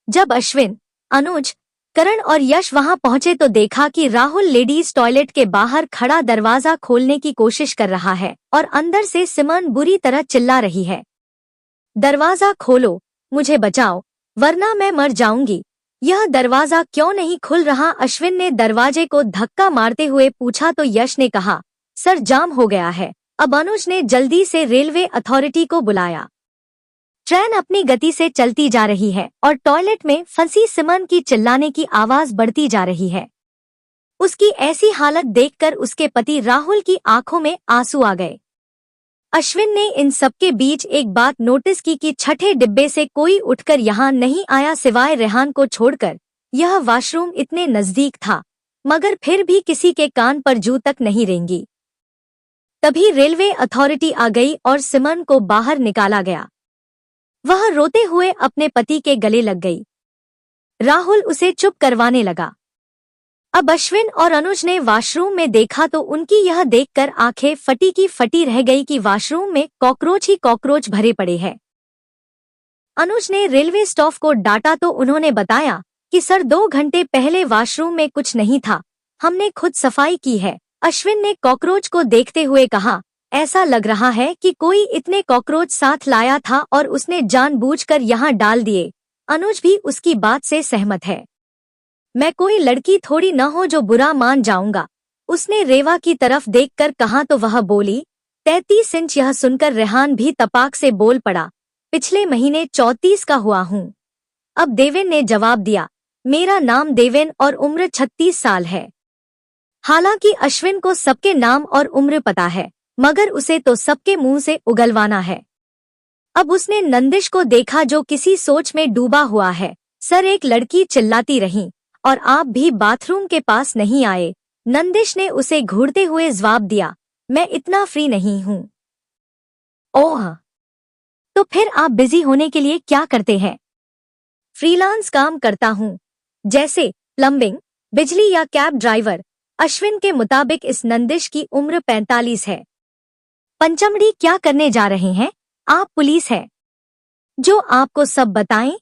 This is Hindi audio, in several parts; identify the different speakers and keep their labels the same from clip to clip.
Speaker 1: जब अश्विन, अनुज, करण और यश वहां पहुंचे तो देखा कि राहुल लेडीज टॉयलेट के बाहर खड़ा दरवाजा खोलने की कोशिश कर रहा है और अंदर से सिमरन बुरी तरह चिल्ला रही है, दरवाजा खोलो, मुझे बचाओ, वरना मैं मर जाऊंगी। यह दरवाजा क्यों नहीं खुल रहा? अश्विन ने दरवाजे को धक्का मारते हुए पूछा तो यश ने कहा, सर जाम हो गया है। अब अनुज ने जल्दी से रेलवे अथॉरिटी को बुलाया। ट्रेन अपनी गति से चलती जा रही है और टॉयलेट में फंसी सिमरन की चिल्लाने की आवाज बढ़ती जा रही है। उसकी ऐसी हालत देखकर उसके पति राहुल की आंखों में आंसू आ गए। अश्विन ने इन सबके बीच एक बात नोटिस की कि छठे डिब्बे से कोई उठकर यहाँ नहीं आया सिवाय रेहान को छोड़कर। यह वॉशरूम इतने नजदीक था, मगर फिर भी किसी के कान पर जू तक नहीं रेंगी। तभी रेलवे अथॉरिटी आ गई और सिमरन को बाहर निकाला गया। वह रोते हुए अपने पति के गले लग गई। राहुल उसे चुप करवाने लगा। अब अश्विन और अनुज ने वॉशरूम में देखा तो उनकी यह देखकर आंखें फटी की फटी रह गई कि वॉशरूम में कॉकरोच ही कॉकरोच भरे पड़े हैं। अनुज ने रेलवे स्टाफ को डांटा तो उन्होंने बताया कि सर 2 घंटे पहले वॉशरूम में कुछ नहीं था, हमने खुद सफाई की है। अश्विन ने कॉकरोच को देखते हुए कहा, ऐसा लग रहा है कि कोई इतने कॉकरोच साथ लाया था और उसने जानबूझकर यहाँ डाल दिए। अनुज भी उसकी बात से सहमत है। मैं कोई लड़की थोड़ी न हो जो बुरा मान जाऊंगा, उसने रेवा की तरफ देखकर कहा तो वह बोली, 33 इंच। यह सुनकर रेहान भी तपाक से बोल पड़ा, पिछले महीने 34 का हुआ हूँ। अब देवेन ने जवाब दिया, मेरा नाम देवेन और उम्र 36 साल है। हालांकि अश्विन को सबके नाम और उम्र पता है, मगर उसे तो सबके मुंह से उगलवाना है। अब उसने नंदिश को देखा जो किसी सोच में डूबा हुआ है। सर एक लड़की चिल्लाती रही, और आप भी बाथरूम के पास नहीं आए? नंदिश ने उसे घूरते हुए जवाब दिया, मैं इतना फ्री नहीं हूँ। ओह, तो फिर आप बिजी होने के लिए क्या करते हैं? फ्रीलांस काम करता हूँ, जैसे प्लम्बिंग, बिजली या कैब ड्राइवर। अश्विन के मुताबिक इस नंदिश की उम्र 45 है। पंचमढ़ी क्या करने जा रहे हैं? आप पुलिस है, जो आपको सब बताएं?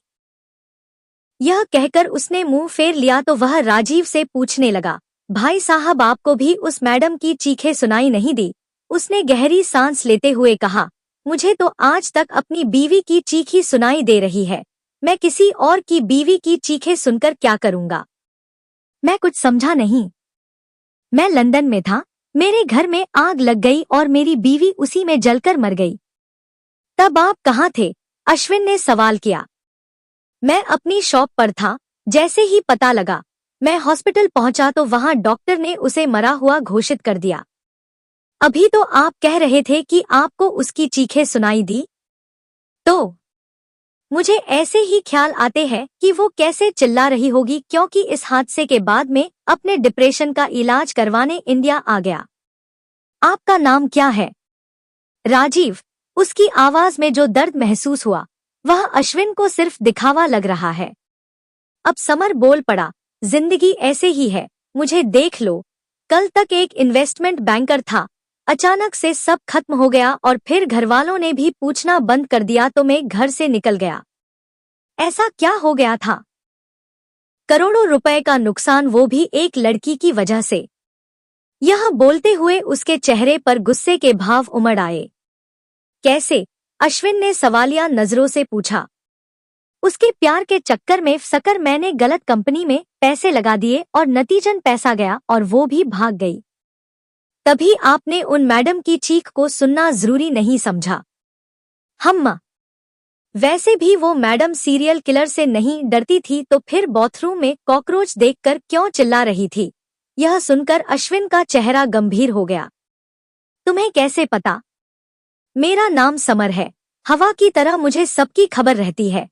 Speaker 1: यह कहकर उसने मुंह फेर लिया तो वह राजीव से पूछने लगा, भाई साहब आपको भी उस मैडम की चीखें सुनाई नहीं दी? उसने गहरी सांस लेते हुए कहा, मुझे तो आज तक अपनी बीवी की चीख ही सुनाई दे रही है। मैं किसी और की बीवी की चीखें सुनकर क्या करूंगा? मैं कुछ समझा नहीं। मैं लंदन में था, मेरे घर में आग लग गई और मेरी बीवी उसी में जलकर मर गई। तब आप कहाँ थे? अश्विन ने सवाल किया। मैं अपनी शॉप पर था। जैसे ही पता लगा, मैं हॉस्पिटल पहुंचा तो वहां डॉक्टर ने उसे मरा हुआ घोषित कर दिया। अभी तो आप कह रहे थे कि आपको उसकी चीखें सुनाई दी। तो मुझे ऐसे ही ख्याल आते हैं कि वो कैसे चिल्ला रही होगी, क्योंकि इस हादसे के बाद में अपने डिप्रेशन का इलाज करवाने इंडिया आ गया। आपका नाम क्या है? राजीव। उसकी आवाज में जो दर्द महसूस हुआ वह अश्विन को सिर्फ दिखावा लग रहा है। अब समर बोल पड़ा, जिंदगी ऐसे ही है, मुझे देख लो। कल तक एक इन्वेस्टमेंट बैंकर था, अचानक से सब खत्म हो गया और फिर घरवालों ने भी पूछना बंद कर दिया तो मैं घर से निकल गया। ऐसा क्या हो गया था? करोड़ों रुपए का नुकसान, वो भी एक लड़की की वजह से। यह बोलते हुए उसके चेहरे पर गुस्से के भाव उमड़ आए। कैसे? अश्विन ने सवालिया नजरों से पूछा। उसके प्यार के चक्कर में फंसकर मैंने गलत कंपनी में पैसे लगा दिए और नतीजन पैसा गया और वो भी भाग गई। तभी आपने उन मैडम की चीख को सुनना जरूरी नहीं समझा। हम्मा, वैसे भी वो मैडम सीरियल किलर से नहीं डरती थी तो फिर बाथरूम में कॉकरोच देखकर क्यों चिल्ला रही थी? यह सुनकर अश्विन का चेहरा गंभीर हो गया। तुम्हें कैसे पता? मेरा नाम समर है, हवा की तरह मुझे सबकी खबर रहती है।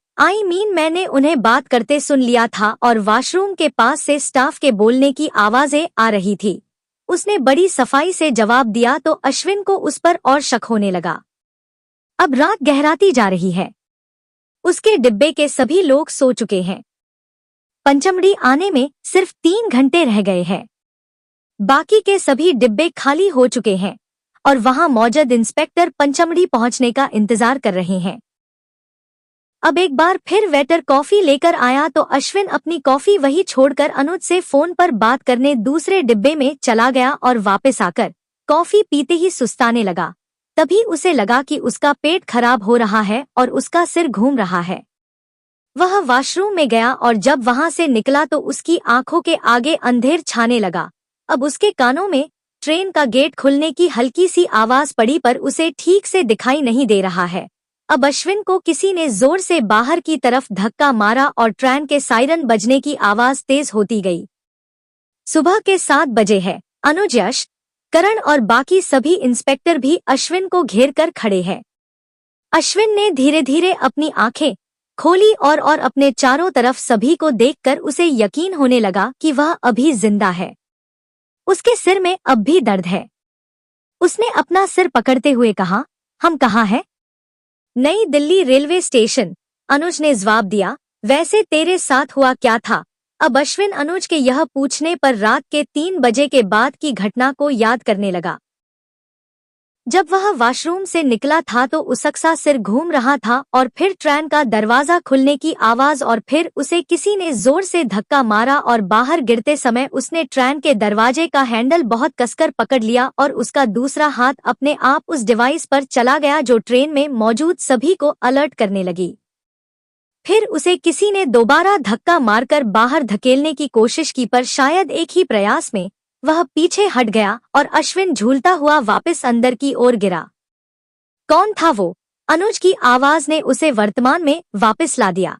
Speaker 1: मैंने उन्हें बात करते सुन लिया था और वॉशरूम के पास से स्टाफ के बोलने की आवाजें आ रही थी। उसने बड़ी सफाई से जवाब दिया तो अश्विन को उस पर और शक होने लगा। अब रात गहराती जा रही है। उसके डिब्बे के सभी लोग सो चुके हैं। पंचमढ़ी आने में सिर्फ 3 घंटे रह गए हैं। बाकी के सभी डिब्बे खाली हो चुके हैं और वहां मौजूद इंस्पेक्टर पंचमढ़ी पहुंचने का इंतजार कर रहे हैं। अब एक बार फिर वेटर कॉफी लेकर आया तो अश्विन अपनी कॉफी वही छोड़कर अनुज से फोन पर बात करने दूसरे डिब्बे में चला गया और वापस आकर कॉफी पीते ही सुस्ताने लगा। तभी उसे लगा कि उसका पेट खराब हो रहा है और उसका सिर घूम रहा है। वह वॉशरूम में गया और जब वहां से निकला तो उसकी आंखों के आगे अंधेर छाने लगा। अब उसके कानों में ट्रेन का गेट खुलने की हल्की सी आवाज पड़ी पर उसे ठीक से दिखाई नहीं दे रहा है। अब अश्विन को किसी ने जोर से बाहर की तरफ धक्का मारा और ट्रेन के सायरन बजने की आवाज तेज होती गई। सुबह के 7 बजे है। अनुज, यश, करण और बाकी सभी इंस्पेक्टर भी अश्विन को घेर कर खड़े हैं। अश्विन ने धीरे धीरे अपनी आंखें खोली और अपने चारों तरफ सभी को देखकर उसे यकीन होने लगा कि वह अभी जिंदा है। उसके सिर में अब भी दर्द है। उसने अपना सिर पकड़ते हुए कहा, हम कहाँ हैं? नई दिल्ली रेलवे स्टेशन, अनुज ने जवाब दिया। वैसे तेरे साथ हुआ क्या था? अब अश्विन अनुज के यह पूछने पर रात के 3 बजे के बाद की घटना को याद करने लगा। जब वह वॉशरूम से निकला था तो उसका सिर घूम रहा था और फिर ट्रेन का दरवाजा खुलने की आवाज और फिर उसे किसी ने जोर से धक्का मारा और बाहर गिरते समय उसने ट्रेन के दरवाजे का हैंडल बहुत कसकर पकड़ लिया और उसका दूसरा हाथ अपने आप उस डिवाइस पर चला गया जो ट्रेन में मौजूद सभी को अलर्ट करने लगी। फिर उसे किसी ने दोबारा धक्का मारकर बाहर धकेलने की कोशिश की पर शायद एक ही प्रयास में वह पीछे हट गया और अश्विन झूलता हुआ वापस अंदर की ओर गिरा। कौन था वो? अनुज की आवाज ने उसे वर्तमान में वापस ला दिया।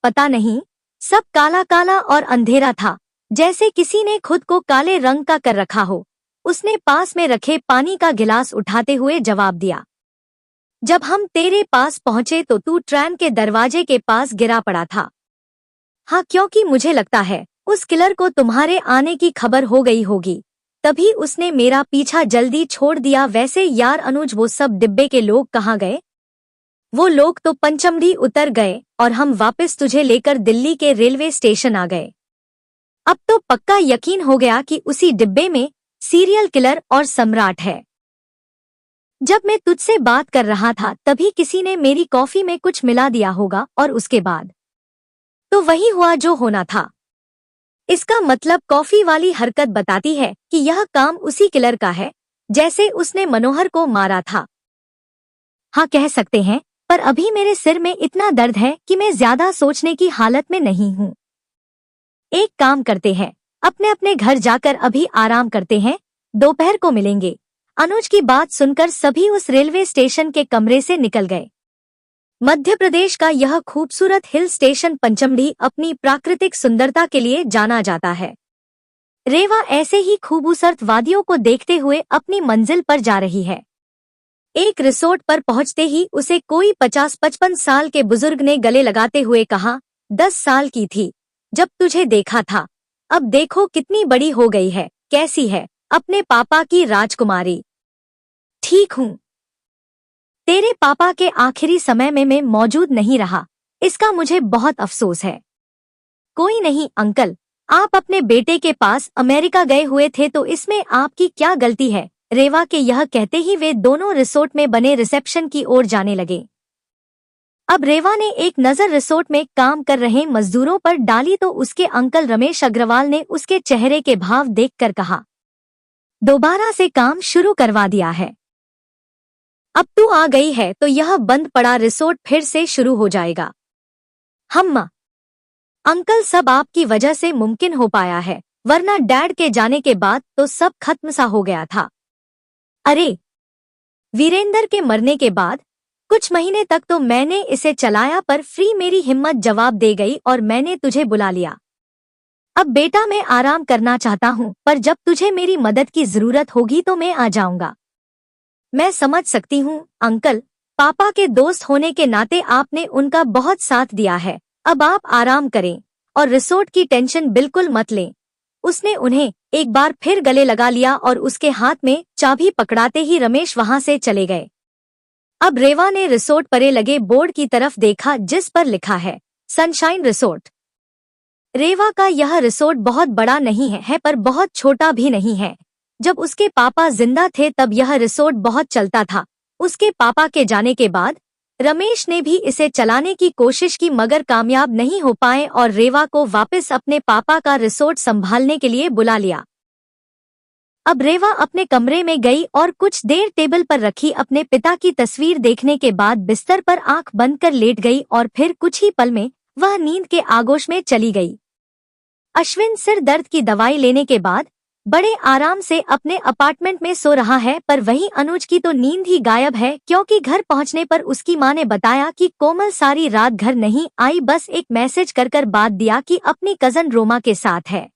Speaker 1: पता नहीं, सब काला काला और अंधेरा था, जैसे किसी ने खुद को काले रंग का कर रखा हो। उसने पास में रखे पानी का गिलास उठाते हुए जवाब दिया। जब हम तेरे पास पहुंचे तो तू ट्रेन के दरवाजे के पास गिरा पड़ा था। हाँ, क्योंकि मुझे लगता है उस किलर को तुम्हारे आने की खबर हो गई होगी, तभी उसने मेरा पीछा जल्दी छोड़ दिया। वैसे यार अनुज, वो सब डिब्बे के लोग कहाँ गए? वो लोग तो पंचमढ़ी उतर गए और हम वापस तुझे लेकर दिल्ली के रेलवे स्टेशन आ गए। अब तो पक्का यकीन हो गया कि उसी डिब्बे में सीरियल किलर और सम्राट है। जब मैं तुझसे बात कर रहा था तभी किसी ने मेरी कॉफी में कुछ मिला दिया होगा और उसके बाद तो वही हुआ जो होना था। इसका मतलब कॉफी वाली हरकत बताती है कि यह काम उसी किलर का है जैसे उसने मनोहर को मारा था। हाँ, कह सकते हैं, पर अभी मेरे सिर में इतना दर्द है कि मैं ज्यादा सोचने की हालत में नहीं हूँ। एक काम करते हैं, अपने अपने घर जाकर अभी आराम करते हैं, दोपहर को मिलेंगे। अनुज की बात सुनकर सभी उस रेलवे स्टेशन के कमरे से निकल गए। मध्य प्रदेश का यह खूबसूरत हिल स्टेशन पंचमढ़ी अपनी प्राकृतिक सुंदरता के लिए जाना जाता है। रेवा ऐसे ही खूबसूरत वादियों को देखते हुए अपनी मंजिल पर जा रही है। एक रिसोर्ट पर पहुंचते ही उसे कोई 50-55 साल के बुजुर्ग ने गले लगाते हुए कहा, 10 साल की थी जब तुझे देखा था, अब देखो कितनी बड़ी हो गई है। कैसी है अपने पापा की राजकुमारी? ठीक हूँ। तेरे पापा के आखिरी समय में मैं मौजूद नहीं रहा, इसका मुझे बहुत अफसोस है। कोई नहीं अंकल, आप अपने बेटे के पास अमेरिका गए हुए थे तो इसमें आपकी क्या गलती है? रेवा के यह कहते ही वे दोनों रिसोर्ट में बने रिसेप्शन की ओर जाने लगे। अब रेवा ने एक नजर रिसोर्ट में काम कर रहे मजदूरों पर डाली तो उसके अंकल रमेश अग्रवाल ने उसके चेहरे के भाव देखकर कहा, दोबारा से काम शुरू करवा दिया है। अब तू आ गई है तो यह बंद पड़ा रिसोर्ट फिर से शुरू हो जाएगा। हम्मा अंकल, सब आपकी वजह से मुमकिन हो पाया है, वरना डैड के जाने के बाद तो सब खत्म सा हो गया था। अरे, वीरेंद्र के मरने के बाद कुछ महीने तक तो मैंने इसे चलाया पर फ्री मेरी हिम्मत जवाब दे गई और मैंने तुझे बुला लिया। अब बेटा मैं आराम करना चाहता हूँ, पर जब तुझे मेरी मदद की जरूरत होगी तो मैं आ जाऊंगा। मैं समझ सकती हूँ अंकल, पापा के दोस्त होने के नाते आपने उनका बहुत साथ दिया है। अब आप आराम करें और रिसोर्ट की टेंशन बिल्कुल मत लें। उसने उन्हें एक बार फिर गले लगा लिया और उसके हाथ में चाबी पकड़ाते ही रमेश वहां से चले गए। अब रेवा ने रिसोर्ट परे लगे बोर्ड की तरफ देखा जिस पर लिखा है सनशाइन रिसोर्ट। रेवा का यह रिसोर्ट बहुत बड़ा नहीं है पर बहुत छोटा भी नहीं है। जब उसके पापा जिंदा थे तब यह रिसोर्ट बहुत चलता था। उसके पापा के जाने के बाद रमेश ने भी इसे चलाने की कोशिश की मगर कामयाब नहीं हो पाए और रेवा को वापस अपने पापा का रिसोर्ट संभालने के लिए बुला लिया। अब रेवा अपने कमरे में गई और कुछ देर टेबल पर रखी अपने पिता की तस्वीर देखने के बाद बिस्तर पर आंख बंद कर लेट गई और फिर कुछ ही पल में वह नींद के आगोश में चली गई। अश्विन सिर दर्द की दवाई लेने के बाद बड़े आराम से अपने अपार्टमेंट में सो रहा है, पर वहीं अनुज की तो नींद ही गायब है क्योंकि घर पहुंचने पर उसकी मां ने बताया कि कोमल सारी रात घर नहीं आई, बस एक मैसेज कर बात दिया कि अपनी कजन रोमा के साथ है।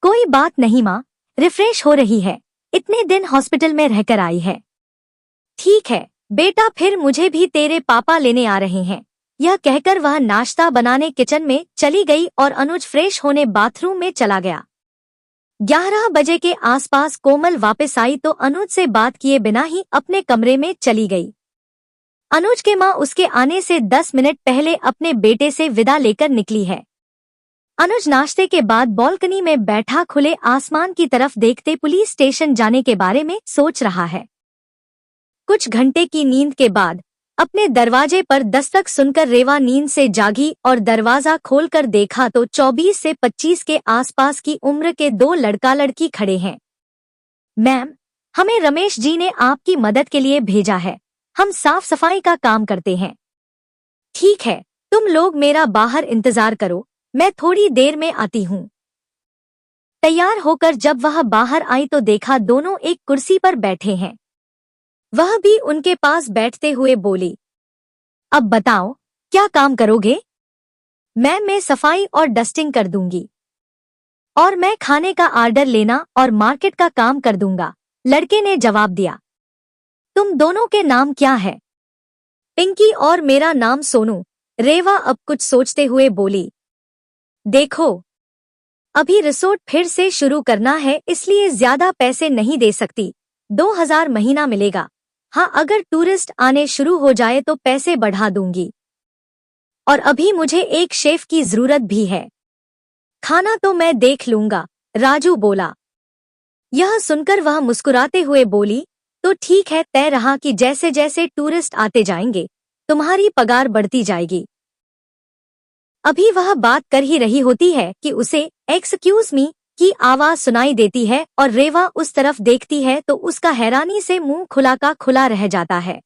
Speaker 1: कोई बात नहीं मां, रिफ्रेश हो रही है, इतने दिन हॉस्पिटल में रहकर आई है। ठीक है बेटा, फिर मुझे भी तेरे पापा लेने आ रहे हैं। यह कहकर वह नाश्ता बनाने किचन में चली गई और अनुज फ्रेश होने बाथरूम में चला गया। 11 बजे के आसपास कोमल वापस आई तो अनुज से बात किए बिना ही अपने कमरे में चली गई। अनुज के मां उसके आने से 10 मिनट पहले अपने बेटे से विदा लेकर निकली है। अनुज नाश्ते के बाद बालकनी में बैठा खुले आसमान की तरफ देखते पुलिस स्टेशन जाने के बारे में सोच रहा है। कुछ घंटे की नींद के बाद अपने दरवाजे पर दस्तक सुनकर रेवा नींद से जागी और दरवाजा खोलकर देखा तो 24 से 25 के आसपास की उम्र के 2 लड़का लड़की खड़े हैं। मैम, हमें रमेश जी ने आपकी मदद के लिए भेजा है, हम साफ सफाई का काम करते हैं। ठीक है, तुम लोग मेरा बाहर इंतजार करो, मैं थोड़ी देर में आती हूँ। तैयार होकर जब वह बाहर आई तो देखा दोनों एक कुर्सी पर बैठे हैं। वह भी उनके पास बैठते हुए बोली, अब बताओ क्या काम करोगे? मैम, मैं सफाई और डस्टिंग कर दूंगी और मैं खाने का ऑर्डर लेना और मार्केट का काम कर दूंगा, लड़के ने जवाब दिया। तुम दोनों के नाम क्या है? पिंकी और मेरा नाम सोनू, रेवा अब कुछ सोचते हुए बोली। देखो, अभी रिसोर्ट फिर से शुरू करना है इसलिए ज्यादा पैसे नहीं दे सकती, 2000 महीना मिलेगा। हाँ, अगर टूरिस्ट आने शुरू हो जाए तो पैसे बढ़ा दूंगी। और अभी मुझे एक शेफ की जरूरत भी है। खाना तो मैं देख लूंगा, राजू बोला। यह सुनकर वह मुस्कुराते हुए बोली, तो ठीक है, तय रहा कि जैसे जैसे टूरिस्ट आते जाएंगे तुम्हारी पगार बढ़ती जाएगी। अभी वह बात कर ही रही होती है कि उसे एक्सक्यूज मी की आवाज सुनाई देती है और रेवा उस तरफ देखती है तो उसका हैरानी से मुंह खुला का खुला रह जाता है।